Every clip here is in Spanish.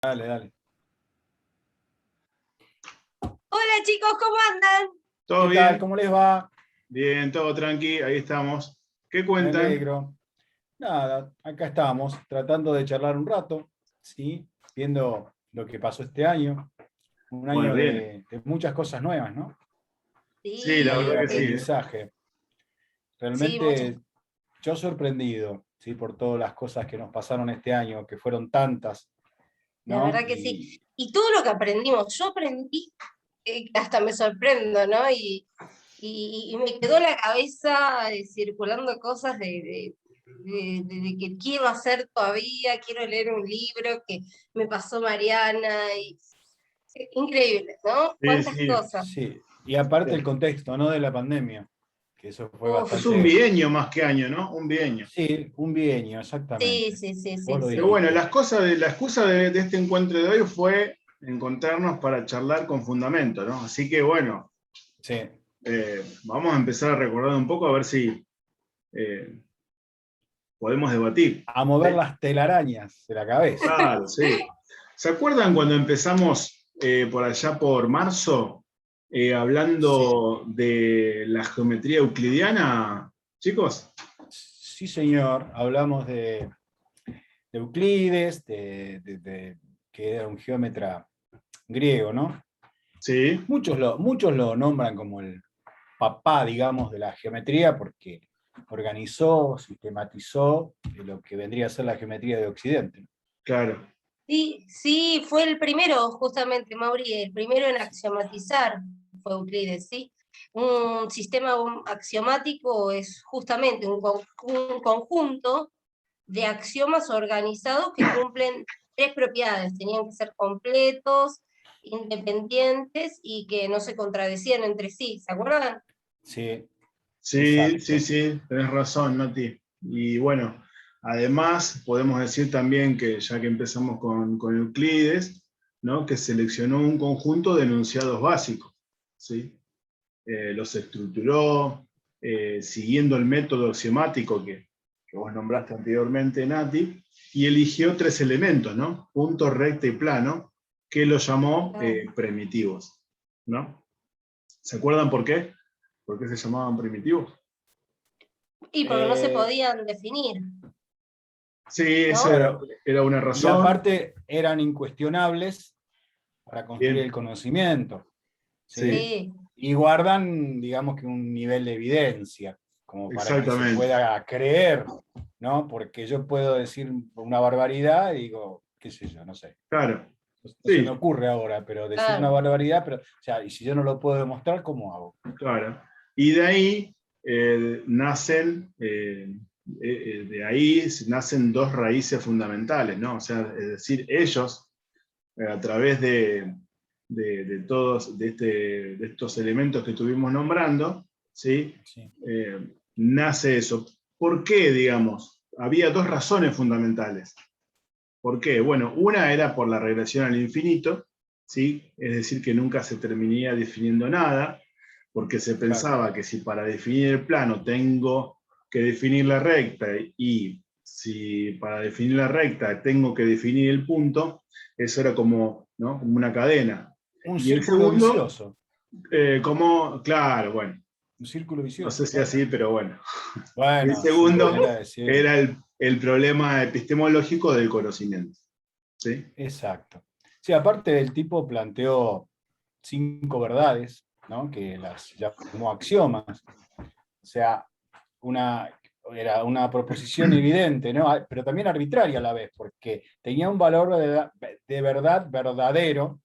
Dale, dale. Hola chicos, ¿cómo andan? ¿Todo ¿Qué bien? tal? ¿Cómo les va? Bien, todo tranqui, ahí estamos. ¿Qué Me cuentan? alegro. Nada, acá estamos, tratando de charlar un rato, ¿sí? Viendo lo que pasó este año. Un Bueno, año bien. de muchas cosas nuevas, ¿no? Sí, Un la año Sí, de verdad que sí. aprendizaje. sí, muchas. Realmente yo sorprendido, ¿sí? Por todas las cosas que nos pasaron este año, que fueron tantas, La ¿no? verdad que sí. Y todo lo que aprendimos, yo aprendí, hasta me sorprendo, ¿no? Y me quedó la cabeza circulando cosas de que quiero hacer todavía, quiero leer un libro que me pasó Mariana, increíble, ¿no? Sí, Cuántas sí. cosas. Sí, y aparte el contexto, ¿no? De la pandemia, que eso fue Uf, Es un bastante, bienio más que año, ¿no? Un bienio. sí, un bienio, sí, exactamente. sí, sí, Vos sí, lo Pero sí. bueno, dijiste. la excusa de este encuentro de hoy fue encontrarnos para charlar con fundamento, ¿no? Así que bueno, Sí. vamos a empezar a recordar un poco a ver si eh, podemos debatir. A mover ¿Sí? las telarañas de la cabeza. Claro, sí. ¿Se acuerdan cuando empezamos por allá por marzo Sí, hablando de la geometría euclidiana, chicos? sí, señor. Hablamos de Euclides, que era un geómetra griego, ¿no? Sí, Muchos lo nombran como el papá, digamos, de la geometría, porque organizó, sistematizó lo que vendría a ser la geometría de Occidente. claro. Sí, sí, fue el primero, justamente, Mauri, el primero en Sí, axiomatizar fue Euclides, ¿sí? Un sistema axiomático es justamente un conjunto de axiomas organizados que cumplen tres propiedades. Tenían que ser completos, independientes y que no se contradecían entre sí. ¿Se acuerdan? sí, Sí, sí, exacto. sí, tenés razón, Nati. Y bueno, además podemos decir también que ya que empezamos con Euclides, ¿no? Que seleccionó un conjunto de enunciados básicos, ¿sí? Los estructuró siguiendo el método axiomático que vos nombraste anteriormente, Nati, y eligió tres elementos, ¿no? Punto, recta y plano, que los llamó Ah. primitivos, ¿no? ¿Se acuerdan por qué? ¿Por qué se llamaban primitivos? Y porque no se Eh, podían definir, Sí, esa ¿no? claro, era una y razón. aparte eran incuestionables para construir el Bien, conocimiento, ¿sí? sí, Sí, Y guardan, digamos que un nivel de evidencia, como para que se exactamente. pueda creer, ¿no? Porque yo puedo decir una barbaridad y digo, qué sé yo, no sé. Claro, No se me sí, ocurre ahora, pero decir una claro. barbaridad, pero, o sea, y si yo no lo puedo demostrar, ¿cómo hago? claro. Y de ahí nacen, de ahí nacen dos raíces fundamentales, ¿no? O sea, es decir, ellos, a través de todos de estos elementos que estuvimos nombrando, ¿sí? Sí, Nace eso. ¿Por qué, digamos? Había dos razones fundamentales. ¿Por qué? Bueno, una era por la regresión al infinito, ¿sí? Es decir, que nunca se terminaría definiendo nada, porque se claro. pensaba que si para definir el plano tengo que definir la recta y si para definir la recta tengo que definir el punto, eso era como, ¿no? como una cadena. Un Y el círculo segundo, vicioso, como, claro, bueno, un círculo no sé vicioso, si claro. así, pero bueno. Y el Bueno, su segundo manera de decir, era el problema epistemológico del conocimiento. ¿Sí? exacto. Sí, aparte el tipo planteó 5 verdades, ¿no? Que las llamó axiomas. O sea, una, era una proposición evidente, ¿no? Pero también arbitraria a la vez, porque tenía un valor de verdad verdadero,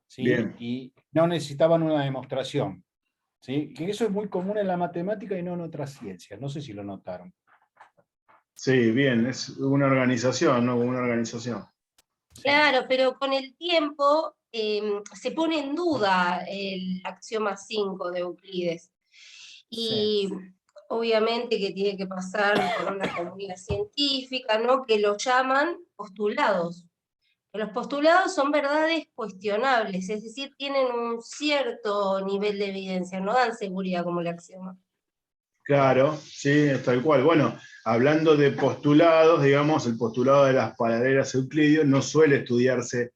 ¿sí? Bien. Y no necesitaban una demostración, ¿sí? Que eso es muy común en la matemática y no en otras ciencias. No sé si lo notaron. Sí, bien, es una organización, ¿no? Una organización. Sí, Claro, pero con el tiempo se pone en duda el axioma 5 de Euclides. sí, Y obviamente que tiene que pasar por una comunidad científica, ¿no? Que lo llaman postulados. Los postulados son verdades cuestionables, es decir, tienen un cierto nivel de evidencia, no dan seguridad como el axioma. Claro, sí, es tal cual. Bueno, hablando de postulados, digamos, el postulado de las paralelas euclidias no suele estudiarse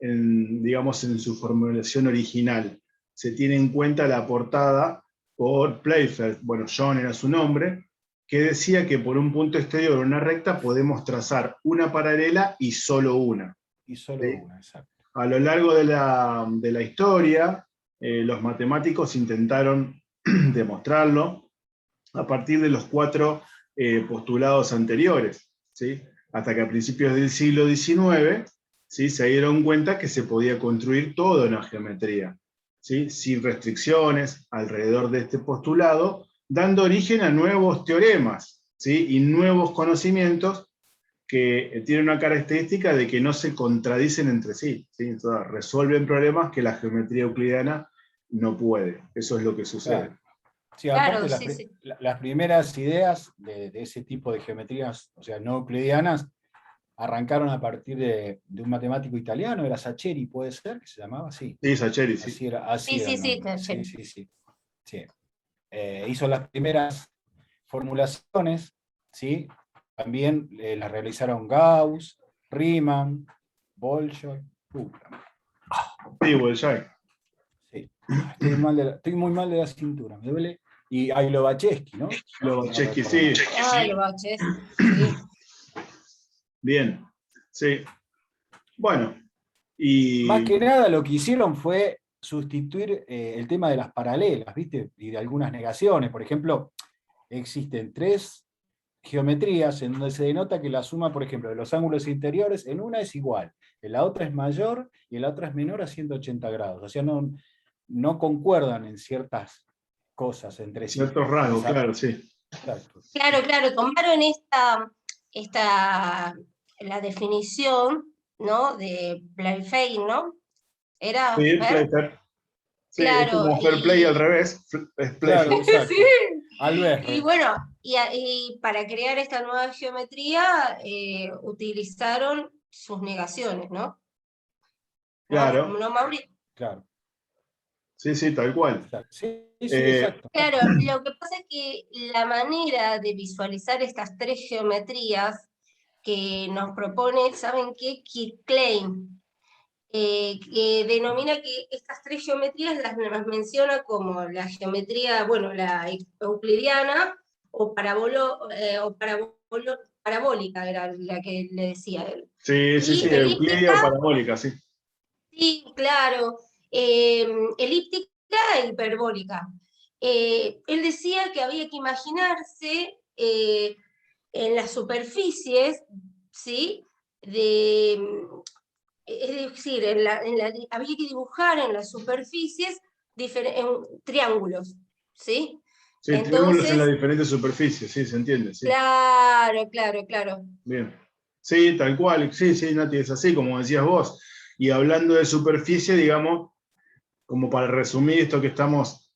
digamos, en su formulación original. Se tiene en cuenta la aportada por Playfair, bueno, John era su nombre, que decía que por un punto exterior de una recta podemos trazar una paralela y solo una. Y solo ¿Sí? una, exacto. A lo largo de la historia, los matemáticos intentaron demostrarlo a partir de los 4 postulados anteriores, ¿sí? Hasta que a principios del siglo XIX, ¿sí?, se dieron cuenta que se podía construir toda una geometría, ¿sí?, sin restricciones alrededor de este postulado, dando origen a nuevos teoremas, ¿sí?, y nuevos conocimientos que tienen una característica de que no se contradicen entre sí, ¿sí? Entonces, resuelven problemas que la geometría euclidiana no puede. Eso es lo que sucede. Claro. Sí, Claro, aparte sí, sí. las primeras ideas de ese tipo de geometrías, o sea, no euclidianas, arrancaron a partir de un matemático italiano, era Saccheri, ¿puede ser? ¿Que se llamaba así? Sí, Saccheri, sí. Así Sí, era sí, el sí, nombre. Saccheri. Sí. Hizo las primeras formulaciones, ¿sí? También las realizaron Gauss, Riemann, Bolshoi. Sí, Bolshoi. Sí. Estoy muy mal de la cintura, me duele. Y hay Lobachevsky, ¿no? Lobachevsky, sí. Ah, lo baches. Sí. Bien, sí. Bueno, Más y que nada lo que hicieron fue sustituir el tema de las paralelas, ¿viste? Y de algunas negaciones. Por ejemplo, existen 3 geometrías en donde se denota que la suma, por ejemplo, de los ángulos interiores en una es igual, en la otra es mayor y en la otra es menor a 180 grados. O sea, no concuerdan en ciertas cosas entre sí. ciertos rasgos, claro, sí. Exacto. Claro, claro, tomaron la definición, ¿no? De Playfair, ¿no? Era Sí, Fer, Playfair. Sí, es claro, como fair play al revés. Es Claro, Playfair. exacto. sí. Y Alberre. bueno, y para crear esta nueva geometría utilizaron sus negaciones, ¿no? ¿No, Claro, no, Mauri? Claro. sí, sí, tal cual. Exacto. Sí, sí, Eh, exacto. Claro, lo que pasa es que la manera de visualizar estas 3 geometrías que nos propone, ¿saben qué? Keith Klein, que denomina que estas 3 geometrías las menciona como la geometría, bueno, la euclidiana o, parabólica, era la que le decía él. sí, sí, sí, Y Euclidia elíptica, o parabólica, sí. sí, claro, elíptica e hiperbólica. Él decía que había que imaginarse en las superficies, ¿sí? Es decir, había que dibujar en las superficies triángulos, ¿sí? Sí, triángulos en las Entonces, diferentes superficies, sí, se entiende, sí. claro, claro, claro. Bien. Sí, tal cual, sí, sí, Nati, es así, como decías vos. Y hablando de superficie, digamos, como para resumir esto que estamos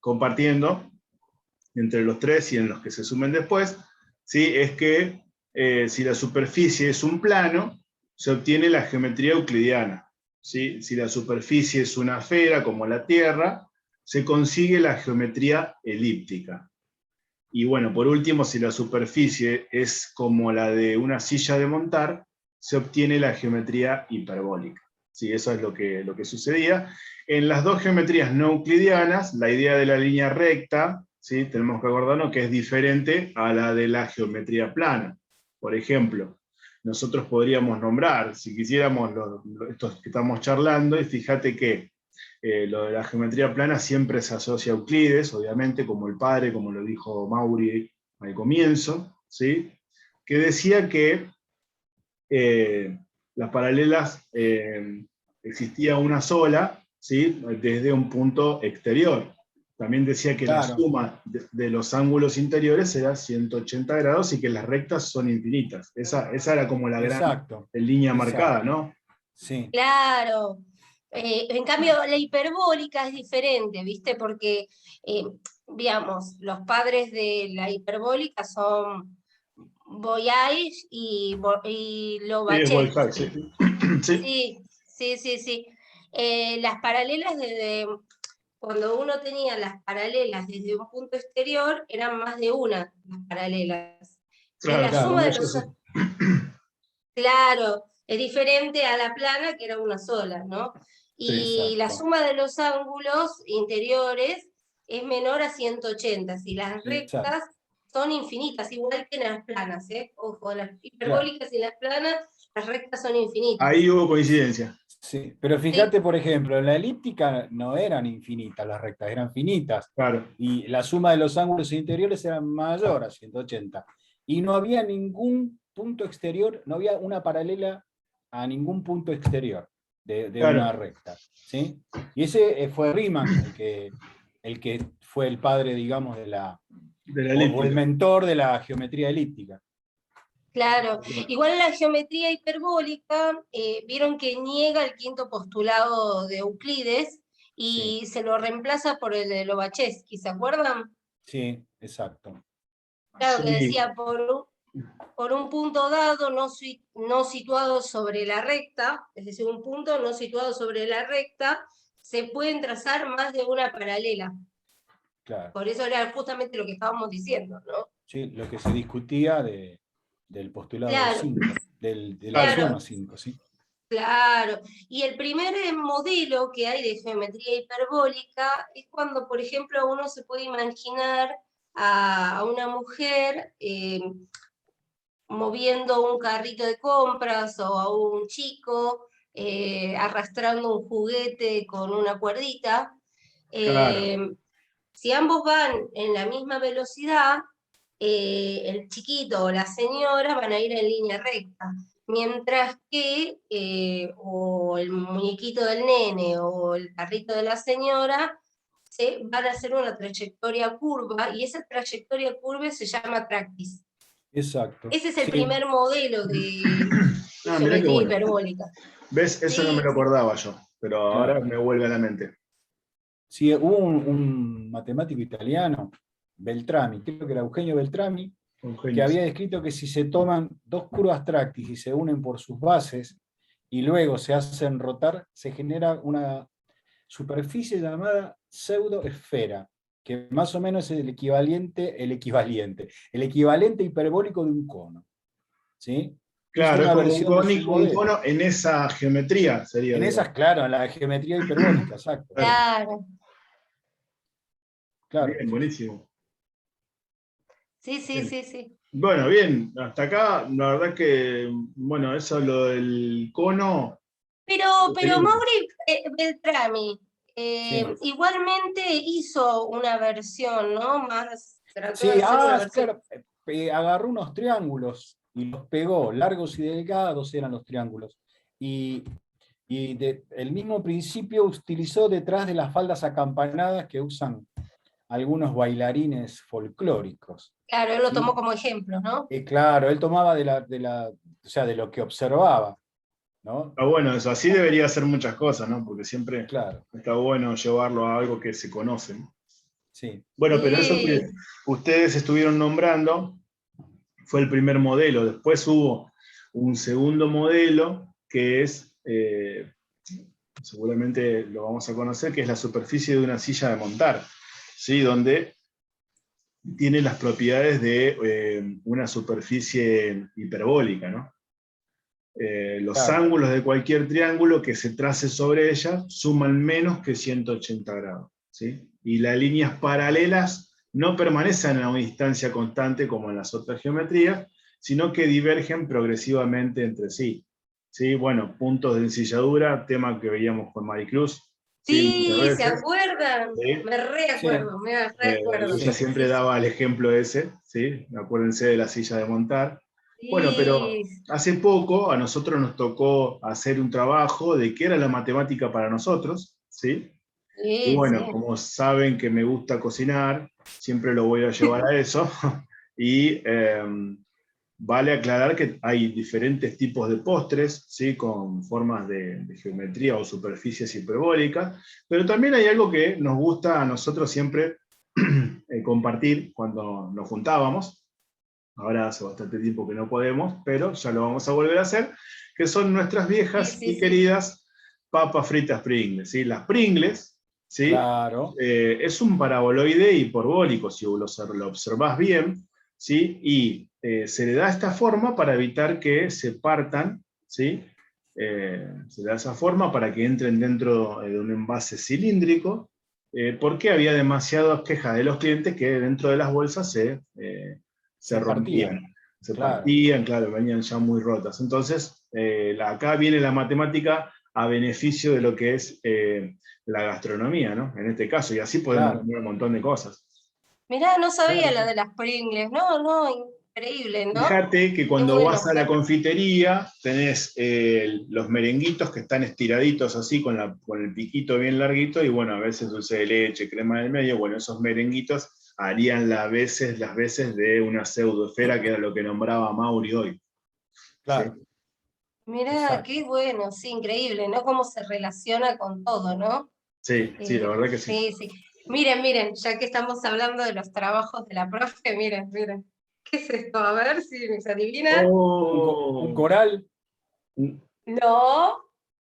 compartiendo entre los 3 y en los que se sumen después, ¿sí?, es que si la superficie es un plano, se obtiene la geometría euclidiana. ¿Sí? Si la superficie es una esfera, como la Tierra, se consigue la geometría elíptica. Y bueno, por último, si la superficie es como la de una silla de montar, se obtiene la geometría hiperbólica. ¿Sí? Eso es lo que sucedía. En las 2 geometrías no euclidianas, la idea de la línea recta, ¿sí?, tenemos que acordarnos que es diferente a la de la geometría plana. Por ejemplo, nosotros podríamos nombrar, si quisiéramos, estos que estamos charlando, y fíjate que lo de la geometría plana siempre se asocia a Euclides, obviamente, como el padre, como lo dijo Mauri al comienzo, ¿sí?, que decía que las paralelas existía una sola, ¿sí?, desde un punto exterior. También decía que la Claro. suma de los ángulos interiores era 180 grados y que las rectas son infinitas. Esa era como la gran Exacto. línea marcada, Exacto. ¿no? Sí. Claro. En cambio, la hiperbólica es diferente, ¿viste? Porque, digamos, los padres de la hiperbólica son Boyage y Sí, es Bolshoi, sí. Lobachevsky. Sí, Sí, sí, sí, sí. Las paralelas cuando uno tenía las paralelas desde un punto exterior, eran más de una las paralelas. Claro, Y la claro, suma de eso los... sí. Claro, es diferente a la plana, que era una sola, ¿no? Sí, Y la exacto, suma de los ángulos interiores es menor a 180. Si las exacto, rectas son infinitas, igual que en las planas, ¿eh? Ojo, las claro. hiperbólicas y las planas, las rectas son infinitas. ahí hubo coincidencia. Sí, pero Sí, fíjate, por ejemplo, en la elíptica no eran infinitas las rectas, eran finitas. Claro, Y la suma de los ángulos interiores era mayor a 180. Y no había ningún punto exterior, no había una paralela a ningún punto exterior de una claro, recta. ¿Sí? Y ese fue Riemann, el que fue el padre, digamos, de la o el elíptica. mentor de la geometría elíptica. claro. Igual en la geometría hiperbólica, vieron que niega el quinto postulado de Euclides Sí, y se lo reemplaza por el de Lobachevsky, ¿se acuerdan? sí, exacto. Claro, que Sí, decía por un punto dado no situado sobre la recta, es decir, un punto no situado sobre la recta, se pueden trazar más de una paralela. Claro. Por eso era justamente lo que estábamos diciendo, ¿no? Sí, lo que se discutía del postulado Claro, 5, del claro, axioma claro, 5, ¿sí? claro. Y el primer modelo que hay de geometría hiperbólica es cuando, por ejemplo, uno se puede imaginar a una mujer moviendo un carrito de compras o a un chico arrastrando un juguete con una cuerdita. claro. Eh, si ambos van en la misma velocidad, el chiquito o la señora van a ir en línea recta, mientras que o el muñequito del nene o el carrito de la señora van a hacer una trayectoria curva y esa trayectoria curva se llama tractis. Exacto, Ese es el sí, primer modelo de Ah, mirá qué geometría bueno. hiperbólica. ¿Ves? Eso no me Sí, lo sí. acordaba yo, pero ahora claro. me vuelve a la mente. Sí, hubo un matemático italiano, Beltrami, creo que era Eugenio Beltrami, Con que genios. había descrito que si se toman dos curvas tractis y se unen por sus bases y luego se hacen rotar, se genera una superficie llamada pseudoesfera, que más o menos es el equivalente hiperbólico de un cono. ¿Sí? Es Claro, es una como versión de su un modelo. cono en esa geometría, sería, En esas, digamos. claro, en la geometría hiperbólica, exacto. Claro. Claro. Claro. Bien, buenísimo. Sí, sí, Bien. sí, sí. Bueno, bien, hasta acá, la verdad que, bueno, eso lo del cono. Pero Tenía- Mauri Beltrami Sí. igualmente hizo una versión, ¿no? Más, trató de Sí, hacer una versión. claro, agarró unos triángulos y los pegó, largos y delgados eran los triángulos. Y, el mismo principio utilizó detrás de las faldas acampanadas que usan algunos bailarines folclóricos. Claro, él lo tomó ¿Sí? como ejemplo, ¿no? Claro, él tomaba o sea, de lo que observaba, ¿no? Ah, bueno, eso, así debería hacer muchas cosas, ¿no? Porque siempre Claro, está bueno llevarlo a algo que se conoce, ¿no? sí, Bueno, pero eso que Sí, ustedes estuvieron nombrando fue el primer modelo. Después hubo un segundo modelo que es, seguramente lo vamos a conocer, que es la superficie de una silla de montar, ¿sí? Donde tiene las propiedades de una superficie hiperbólica, ¿no? Los claro, ángulos de cualquier triángulo que se trace sobre ella suman menos que 180 grados, ¿sí? Y las líneas paralelas no permanecen a una distancia constante como en las otras geometrías, sino que divergen progresivamente entre sí. ¿Sí? Bueno, puntos de ensilladura, tema que veíamos con Maricruz, ¿sí? Muchas sí, ¿se veces. acuerdan? ¿Sí? sí, Me reacuerdo. Ella sí, siempre Sí, sí. daba el ejemplo ese, ¿sí? Acuérdense de la silla de montar. Bueno, pero Sí, hace poco a nosotros nos tocó hacer un trabajo de qué era la matemática para nosotros, ¿sí? Y sí, bueno, sí. como saben que me gusta cocinar, siempre lo voy a llevar a eso. Y vale aclarar que hay diferentes tipos de postres, ¿sí? Con formas de geometría o superficies hiperbólicas, pero también hay algo que nos gusta a nosotros siempre compartir cuando nos juntábamos. Ahora hace bastante tiempo que no podemos, pero ya lo vamos a volver a hacer, que son nuestras Sí, viejas sí, y sí. queridas papas fritas Pringles. ¿Sí? Las Pringles ¿sí? Claro. Es un paraboloide hiperbólico, si lo observás bien, ¿sí? Y se le da esta forma para evitar que se partan, ¿sí? Se le da esa forma para que entren dentro de un envase cilíndrico, porque había demasiadas quejas de los clientes que dentro de las bolsas se rompían. Se Claro. partían, claro, venían ya muy rotas. Entonces, acá viene la matemática a beneficio de lo que es la gastronomía, ¿no? En este caso, y así podemos Claro. tener un montón de cosas. Mirá, no sabía Claro, la sí. de las Pringles. No, no, increíble, ¿no? Fíjate que Qué cuando bueno. vas a la confitería tenés los merenguitos que están estiraditos así con el piquito bien larguito y bueno, a veces dulce de leche, crema del medio, bueno, esos merenguitos harían las veces de una pseudoesfera que era lo que nombraba Mauri hoy. ¿Sí? Claro. Mirá, Exacto. qué bueno, sí, increíble, ¿no? Cómo se relaciona con todo, ¿no? Sí, sí, la verdad que sí. Sí, sí. Miren, miren, ya que estamos hablando de los trabajos de la profe, miren, miren. ¿Qué es esto? A ver si me adivinan. Un coral. No.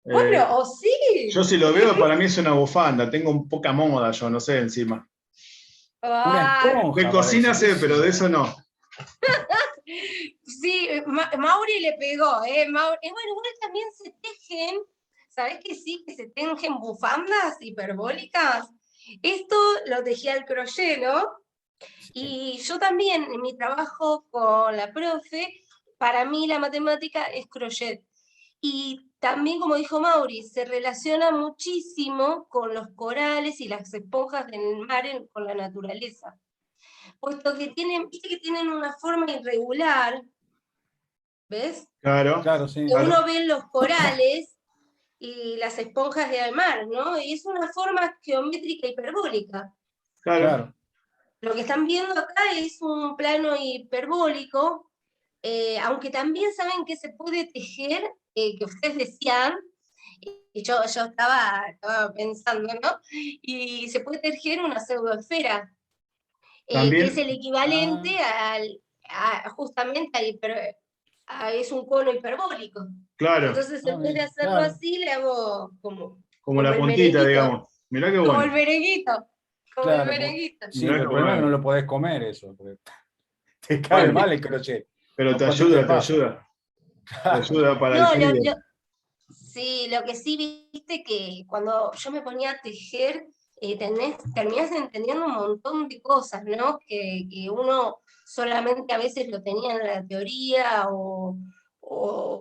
Eh, Bueno, o sí. yo si lo veo, para mí es una bufanda, tengo un poca moda yo, no sé, encima. Una Ah, De esponja, cocina parece. ¿Qué sé, sé sí. pero de yo? eso no. Sí, Mauri le pegó, ¿eh? Bueno, igual también se tejen, ¿sabés que sí? Que se tejen bufandas hiperbólicas. Esto lo tejía el crochet, ¿no? Sí. Y yo también, en mi trabajo con la profe, para mí la matemática es crochet. Y también, como dijo Mauri, se relaciona muchísimo con los corales y las esponjas del mar con la naturaleza. Puesto que tienen, viste que tienen una forma irregular, ¿ves? Claro, Claro, sí. Que uno claro, ve en los corales y las esponjas de mar, ¿no? Y es una forma geométrica hiperbólica. claro. Claro. Lo que están viendo acá es un plano hiperbólico, aunque también saben que se puede tejer, que ustedes decían, y yo estaba pensando, ¿no? Y se puede tejer una pseudoesfera, que es También, el equivalente Ah, justamente es un cono hiperbólico. claro, Entonces, en vez de bien, hacerlo claro. así, le hago como como la el puntita, merenguito, digamos. Mirá qué como bueno, el merenguito, como el Claro. merenguito. Sí, mirá pero qué el problema es que no bueno. lo podés comer eso, porque te cae Bueno, mal el crochet. pero No sé si te te pasa. ayuda, te ayuda para el No, frío. sí, lo que sí viste que cuando yo me ponía a tejer, terminás entendiendo un montón de cosas, ¿no? Que uno solamente a veces lo tenía en la teoría o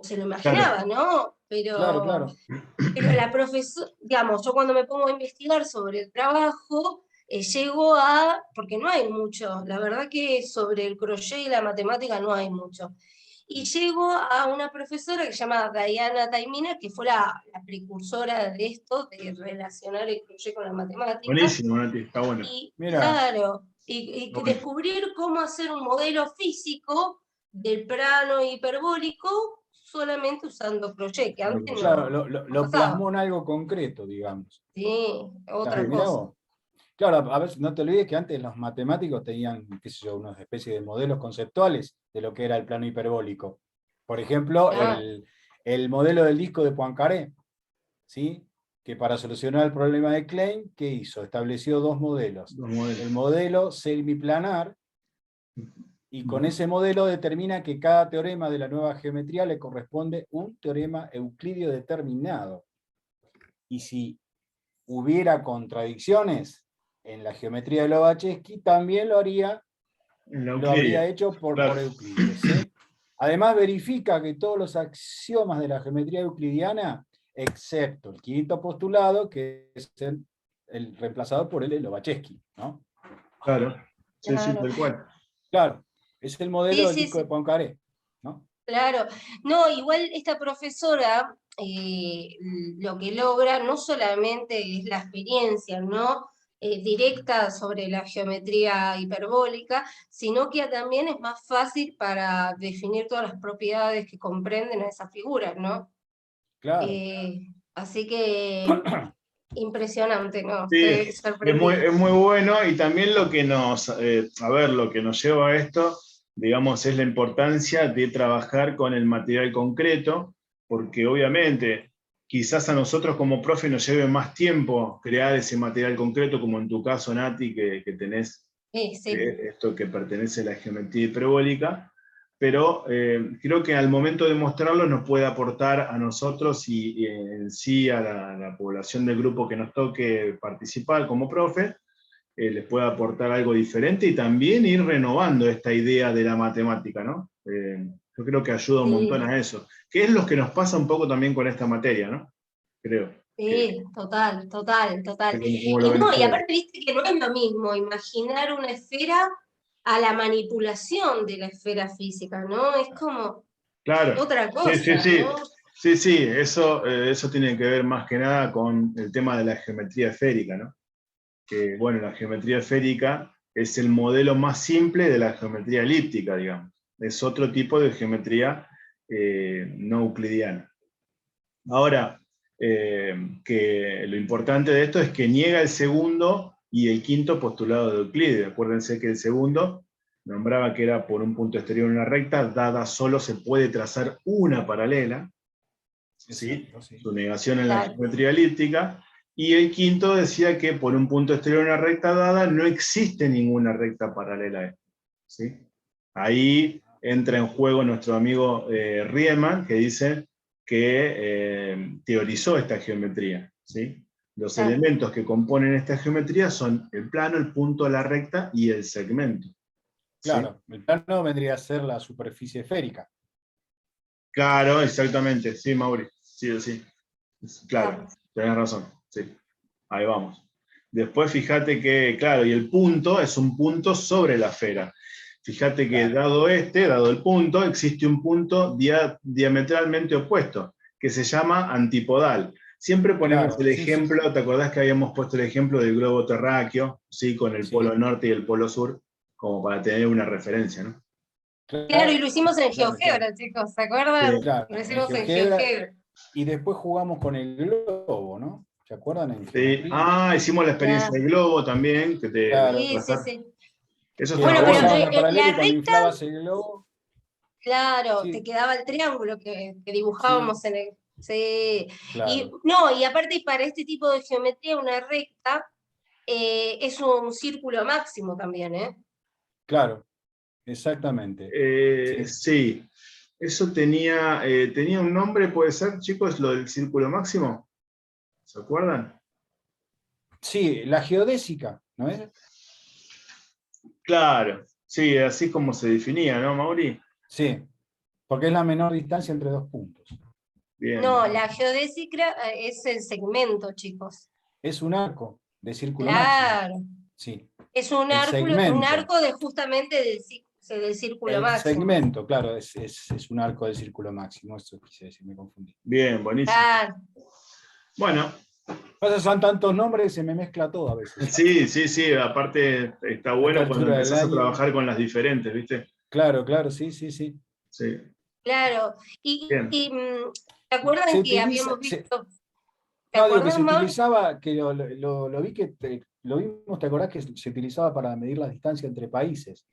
se lo Claro, imaginaba, ¿no? Claro, Pero claro. la profesora, digamos, yo cuando me pongo a investigar sobre el trabajo, llego a, porque no hay mucho, la verdad que sobre el crochet y la matemática no hay mucho. Y llego a una profesora que se llama Diana Taimina, que fue la precursora de esto, de relacionar el crochet con la matemática. buenísimo, Nati, está bueno. Y Mira, claro, Está y bueno. descubrir cómo hacer un modelo físico del plano hiperbólico solamente usando crochet, que antes claro, no, no lo pasaba. plasmó en algo concreto, digamos. Sí, Claro, otra mirá cosa. vos. Claro, a ver, no te olvides que antes los matemáticos tenían, qué sé yo, una especie de modelos conceptuales de lo que era el plano hiperbólico. Por ejemplo, Claro, el modelo del disco de Poincaré, ¿sí? Que para solucionar el problema de Klein, ¿qué hizo? Estableció dos modelos. Los modelos. El modelo semiplanar, y con ese modelo determina que cada teorema de la nueva geometría le corresponde un teorema euclidio determinado. Y si hubiera contradicciones en la geometría de Lobachevsky, también En la lo Euclidia. habría hecho por Claro, Euclides, ¿sí? Además verifica que todos los axiomas de la geometría euclidiana, excepto el quinto postulado, que es el reemplazado por el de Lobachevsky, ¿no? claro. Sí, sí, claro. tal cual. Claro, es el modelo Sí, del sí, disco de sí, Poincaré, ¿no? claro. No, igual esta profesora lo que logra no solamente es la experiencia, ¿no? Directa sobre la geometría hiperbólica, sino que también es más fácil para definir todas las propiedades que comprenden a esas figuras, ¿no? Claro. Eh, Así que impresionante, ¿no? Sí, Estoy sorprendida. es muy bueno y también lo que a ver, lo que nos lleva a esto, digamos, es la importancia de trabajar con el material concreto, porque obviamente quizás a nosotros como profe nos lleve más tiempo crear ese material concreto, como en tu caso, Nati, que tenés Sí. esto que pertenece a la geometría hiperbólica, pero creo que al momento de mostrarlo nos puede aportar a nosotros y en sí a la población del grupo que nos toque participar como profe, les puede aportar algo diferente y también ir renovando esta idea de la matemática, ¿no? Yo creo que ayuda un montón a eso, que es lo que nos pasa un poco también con esta materia, ¿no? Creo. Sí, total. ¿Cómo lo Y ven no, y ustedes? aparte viste que no es lo mismo imaginar una esfera a la manipulación de la esfera física, ¿no? Es como Claro, otra sí, sí, cosa, sí. ¿no? Sí, sí, eso tiene que ver más que nada con el tema de la geometría esférica, ¿no? Que, bueno, la geometría esférica es el modelo más simple de la geometría elíptica, digamos. Es otro tipo de geometría no euclidiana. Ahora, que lo importante de esto es que niega el segundo y el quinto postulado de Euclides. Acuérdense que el segundo nombraba que era por un punto exterior una recta, dada solo se puede trazar una paralela, ¿sí? Exacto, sí. Su negación en la Claro. geometría elíptica. Y el quinto decía que por un punto exterior una recta dada no existe ninguna recta paralela a esta, ¿sí? Ahí entra en juego nuestro amigo Riemann, que dice que teorizó esta geometría, ¿sí? Los Claro. elementos que componen esta geometría son el plano, el punto, la recta y el segmento, ¿sí? Claro, el plano vendría a ser la superficie esférica. Claro, exactamente, sí, Mauri, sí, sí. Claro, tenés razón, sí. Ahí vamos. Después fíjate que, claro, y el punto es un punto sobre la esfera. Fíjate que Claro. dado el punto, existe un punto diametralmente opuesto, que se llama antipodal. Siempre ponemos Claro, el sí, sí, ejemplo, sí. ¿te acordás que habíamos puesto el ejemplo del globo terráqueo, ¿sí? Con el Sí, polo norte y el polo sur, como para tener una referencia, ¿no? Claro, y claro, lo hicimos en claro, claro. GeoGebra, chicos, ¿se acuerdan? Sí. Claro, Lo en hicimos en GeoGebra, GeoGebra. y después jugamos con el globo, ¿no? ¿Se acuerdan en Sí. geometría? Ah, hicimos la experiencia Claro. del globo también, que Claro, Sí. eso que Bueno, estaba pero bueno. trazabas la paralela y la cuando recta, inflabas el globo, claro, te sí, quedaba el triángulo que sí, dibujábamos en el. Sí. Y claro, no, y aparte para este tipo de geometría, una recta es un círculo máximo también, ¿eh? claro, exactamente. Sí, Sí, eso tenía un nombre, puede ser, chicos, lo del círculo máximo. ¿Se acuerdan? sí, la geodésica, ¿no es? Claro, sí, así como se definía, ¿no, Mauri? Sí, porque es la menor distancia entre dos puntos. Bien, No, bien. la geodésica es el segmento, chicos. Es un arco de círculo máximo. Claro. Sí, Es el un segmento. arco de justamente del círculo El máximo. segmento, claro, es un arco de círculo máximo, eso quise decir, me confundí. Bien, buenísimo. Claro. Bueno, Pasa, son tantos nombres que se me mezcla todo a veces. sí, sí, sí, aparte está A esta bueno cuando altura del empezás a año. trabajar con las diferentes, ¿viste? Claro, claro, sí, sí, sí. Sí, Claro. bien. ¿Te Se acuerdan que utiliza, habíamos visto? ¿Te no, digo que acuerdas, se Mauri? utilizaba, que lo vi lo vimos, ¿te acordás que se utilizaba para medir la distancia entre países?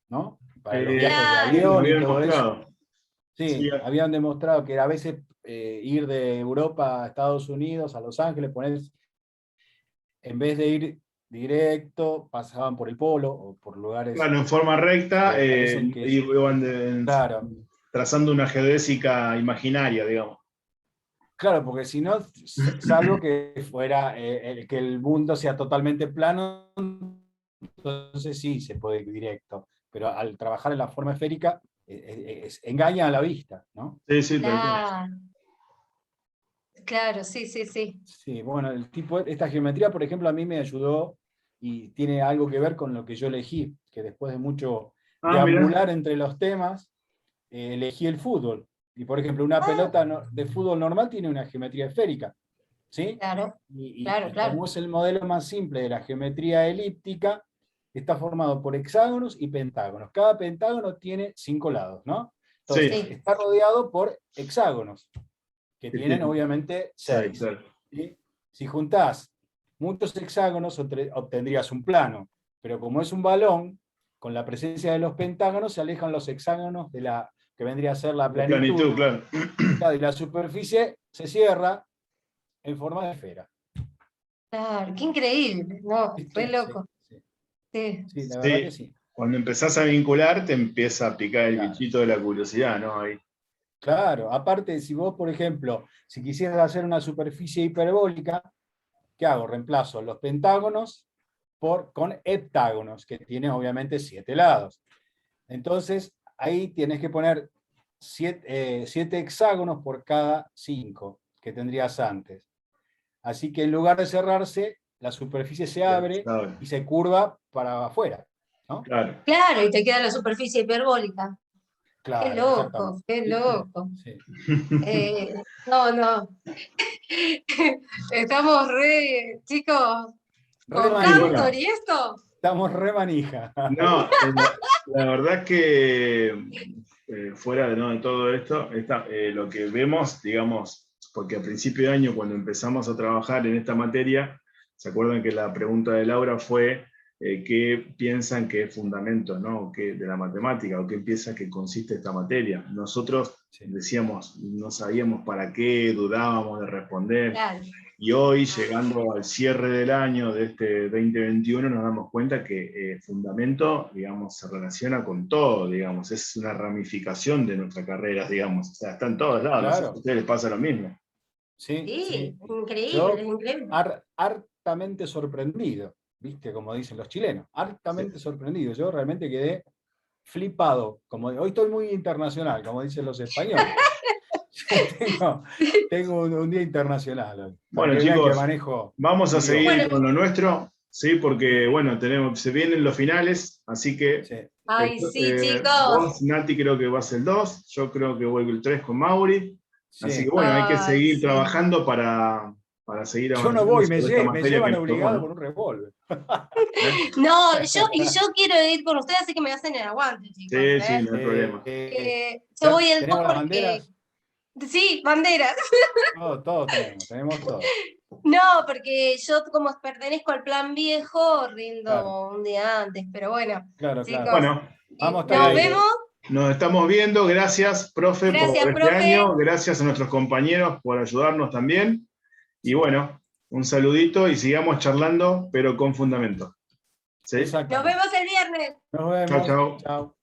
¿No? Para los viajes de Sí, me Claro. avión y habían todo eso. mostrado. Sí, Sí, habían demostrado que a veces ir de Europa a Estados Unidos, a Los Ángeles, en vez de ir directo, pasaban por el polo o por lugares claro, en forma recta, parecen que es, iban claro, trazando una geodésica imaginaria, digamos. claro, porque si no, salvo que fuera que el mundo sea totalmente plano, entonces sí se puede ir directo. Pero al trabajar en la forma esférica, engaña a la vista, ¿no? Sí, sí, tal cual. Claro, claro, sí. Sí, bueno, esta geometría, por ejemplo, a mí me ayudó y tiene algo que ver con lo que yo elegí, que después de mucho Ah, mira. deambular entre los temas, elegí el fútbol. Y por ejemplo, una Ah, pelota de fútbol normal tiene una geometría esférica, ¿sí? claro, Y claro. como es el modelo más simple de la geometría elíptica, está formado por hexágonos y pentágonos. Cada pentágono tiene 5 lados, ¿no? Sí, Entonces, Sí, está rodeado por hexágonos, que que tienen tiene. obviamente Sí, 6. claro. ¿Sí? Si juntás muchos hexágonos, obtendrías un plano, pero como es un balón, con la presencia de los pentágonos se alejan los hexágonos de la que vendría a ser la La planitud, planitud, claro. claro, y la superficie se cierra en forma de esfera. Claro, qué increíble, no, ¿Viste? re loco. Sí, Sí. sí, la verdad que Sí, sí. cuando empezás a vincular, te empieza a picar el Claro. bichito de la curiosidad, ¿no? Ahí. Claro, aparte, si vos, por ejemplo, si quisieras hacer una superficie hiperbólica, ¿qué hago? Reemplazo los pentágonos con heptágonos, que tienen obviamente 7 lados. Entonces, ahí tienes que poner 7 hexágonos por cada 5 que tendrías antes. Así que en lugar de cerrarse, la superficie se abre y se curva para afuera, ¿no? Claro. Claro, y te queda la superficie hiperbólica. Qué Claro, loco, exactamente. qué ¿Viste? loco. Sí. No, no. Estamos re, chicos, Re con Sí, manija. Cantor bueno, y esto. Estamos re manija. no, la verdad que fuera de, ¿no?, de todo esto, lo que vemos, digamos, porque a principio de año, cuando empezamos a trabajar en esta materia, ¿se acuerdan que la pregunta de Laura fue qué piensan que es fundamento, ¿no?, de la matemática, o qué piensan que consiste esta materia? Nosotros Sí. decíamos, no sabíamos para qué, dudábamos de responder. Claro. Y hoy, llegando al cierre del año de este 2021, nos damos cuenta que fundamento, digamos, se relaciona con todo, digamos, es una ramificación de nuestra carrera, digamos, o sea, está en todos lados, no sé si Claro. a ustedes les pasa lo mismo. Sí, Sí, sí. increíble, Yo increíble. hartamente sorprendido, ¿viste? Como dicen los chilenos, hartamente sorprendido. Yo realmente quedé flipado. Hoy estoy muy internacional, como dicen los españoles. tengo un día internacional hoy, para Bueno, que vean que chicos, manejo vamos a idioma. seguir Bueno, con lo nuestro, ¿sí? Porque, bueno, se vienen los finales, así que Sí. ay, sí, chicos. vos, Nati, creo que vas el 2, yo creo que voy el 3 con Mauri, así que, Sí. bueno, hay que Ay, seguir sí. trabajando para seguir Yo no avanzando voy, sobre esta me materia que llevan nos tocó, obligado ¿no? con un revólver. No, yo quiero ir con ustedes, así que me hacen el aguante, chicos. Sí, sí, no hay problema. Yo voy el 2 ¿Tenemos las porque. banderas? Sí, banderas. Todos tenemos todo. No, porque yo como pertenezco al plan viejo, Claro, rindo un día antes, pero bueno, claro. chicos, Bueno, Vamos a estar nos ahí. vemos. nos estamos viendo. Gracias, profe, por Gracias, este profe. año. Gracias a nuestros compañeros por ayudarnos también. Y Sí. bueno, un saludito y sigamos charlando, pero con fundamento. ¿Sí? Nos Exactamente. vemos el viernes. Nos Chao, vemos. chao. Chao.